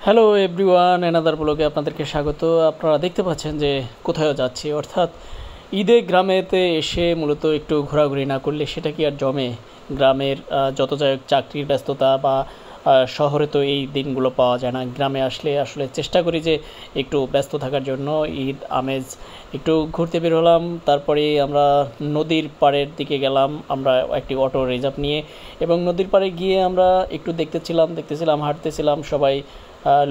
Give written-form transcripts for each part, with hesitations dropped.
Hello everyone, another ব্লগে আপনাদেরকে স্বাগত। আপনারা দেখতে পাচ্ছেন যে কোথায় যাচ্ছি, অর্থাৎ ঈদে গ্রামেতে এসে মূলত একটু ঘোরাঘুরি না করলে সেটা কি আর জমে। গ্রামের যত যাই চাকরির ব্যস্ততা বা শহরে তো এই দিনগুলো পাওয়া যায় না। গ্রামে আসলে আসলে চেষ্টা করি যে একটু ব্যস্ত থাকার জন্য। ঈদ আমেজ একটু ঘুরতে বের হলাম, তারপরে আমরা নদীর পাড়ের দিকে গেলাম আমরা একটি অটো রিজার্ভ নিয়ে, এবং নদীর পাড়ে গিয়ে আমরা একটু দেখতেছিলাম হাঁটতেছিলাম সবাই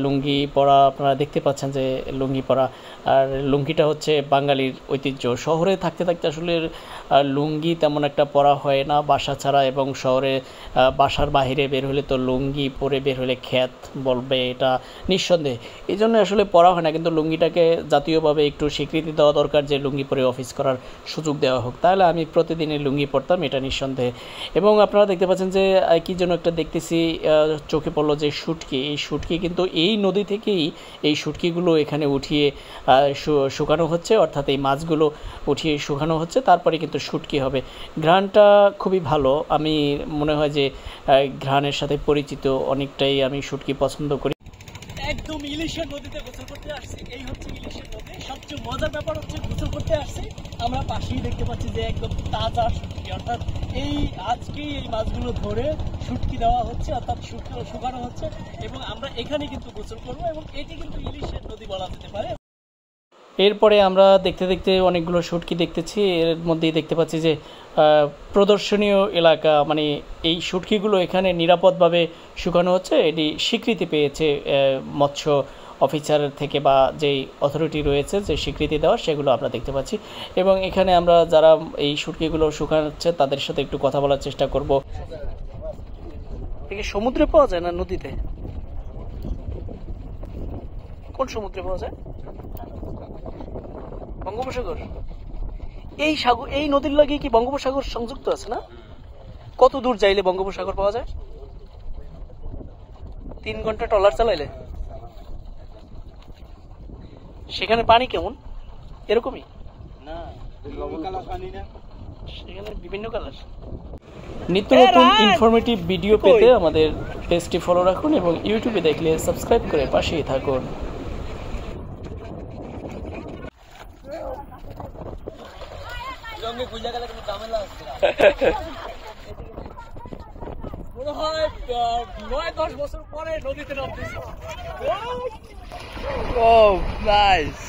লুঙ্গি পরা। আপনারা দেখতে পাচ্ছেন যে লুঙ্গি পরা, আর লুঙ্গিটা হচ্ছে বাঙালির ঐতিহ্য। শহরে থাকতে থাকতে আসলে লুঙ্গি তেমন একটা পরা হয় না বাসা ছাড়া, এবং শহরে বাসার বাইরে বের হলে তো লুঙ্গি পরে বের হলে খ্যাত বলবে, এটা নিঃসন্দেহে। এই জন্য আসলে পরা হয় না, কিন্তু লুঙ্গিটাকে জাতীয়ভাবে একটু স্বীকৃতি দেওয়া দরকার যে লুঙ্গি পরে অফিস করার সুযোগ দেওয়া হোক। তাহলে আমি প্রতিদিনই লুঙ্গি পরতাম, এটা নিঃসন্দেহে। এবং আপনারা দেখতে পাচ্ছেন যে কী যেন একটা দেখতেছি, চোখে পড়লো যে শুটকি। এই শুটকি কিন্তু এই নদী থেকেই এই শুটকিগুলো এখানে উঠিয়ে শুকানো হচ্ছে, অর্থাৎ এই মাছগুলো উঠিয়ে শুকানো হচ্ছে, তারপরে কিন্তু শুটকি হবে। ঘ্রাণটা খুবই ভালো, আমি মনে হয় যে ঘ্রাণের সাথে পরিচিত অনেকটাই। আমি শুটকি পছন্দ করি। একদম ইলিশের নদীতে গোসল করতে আসছি, এই হচ্ছে ইলিশের নদী। সবচেয়ে মজার ব্যাপার হচ্ছে গোসল করতে আসছি আমরা পাশেই দেখতে পাচ্ছি যে একদম তাজা শুটকি, অর্থাৎ এই আজকেই এই মাছগুলো ধরে শুটকি দেওয়া হচ্ছে, অর্থাৎ শুটকি শুকানো হচ্ছে, এবং আমরা এখানে কিন্তু গোসল করবো, এবং এটি কিন্তু ইলিশের নদী বলা যেতে পারে। এরপরে আমরা দেখতে দেখতে অনেকগুলো শুটকি দেখতেছি, এর মধ্যেই দেখতে পাচ্ছি যে প্রদর্শনীয় এলাকা, মানে এই শুটকিগুলো এখানে নিরাপদভাবে শুকানো হচ্ছে, এটি স্বীকৃতি পেয়েছে মৎস্য অফিসার থেকে, বা যেই অথরিটি রয়েছে যে স্বীকৃতি দেওয়া, সেগুলো আমরা দেখতে পাচ্ছি। এবং এখানে আমরা যারা এই শুটকিগুলো শুকাচ্ছে তাদের সাথে একটু কথা বলার চেষ্টা করব। একে সমুদ্রে পাওয়া যায় না নদীতে? কোন সমুদ্রে পাওয়া যায়? বঙ্গোপসাগর। এই সাগর, এই নদীর লাগে কি বঙ্গোপসাগর সংযুক্ত আছে না? কত দূর যাইলে বঙ্গোপসাগর পাওয়া যায়? 3 ঘন্টা ট্রলার চালাইলে? সেখানে পানি কেমন? এরকমই না, সেখানে বিভিন্ন কালার। নিত্য নতুন ইনফরমেটিভ ভিডিও পেতে আমাদের পেজটি ফলো রাখুন, এবং ইউটিউবে দেখলে সাবস্ক্রাইব করে পাশেই থাকুন। মনে হয় 9-10 বছর পরে নদীতে নামতেছি। Oh, nice.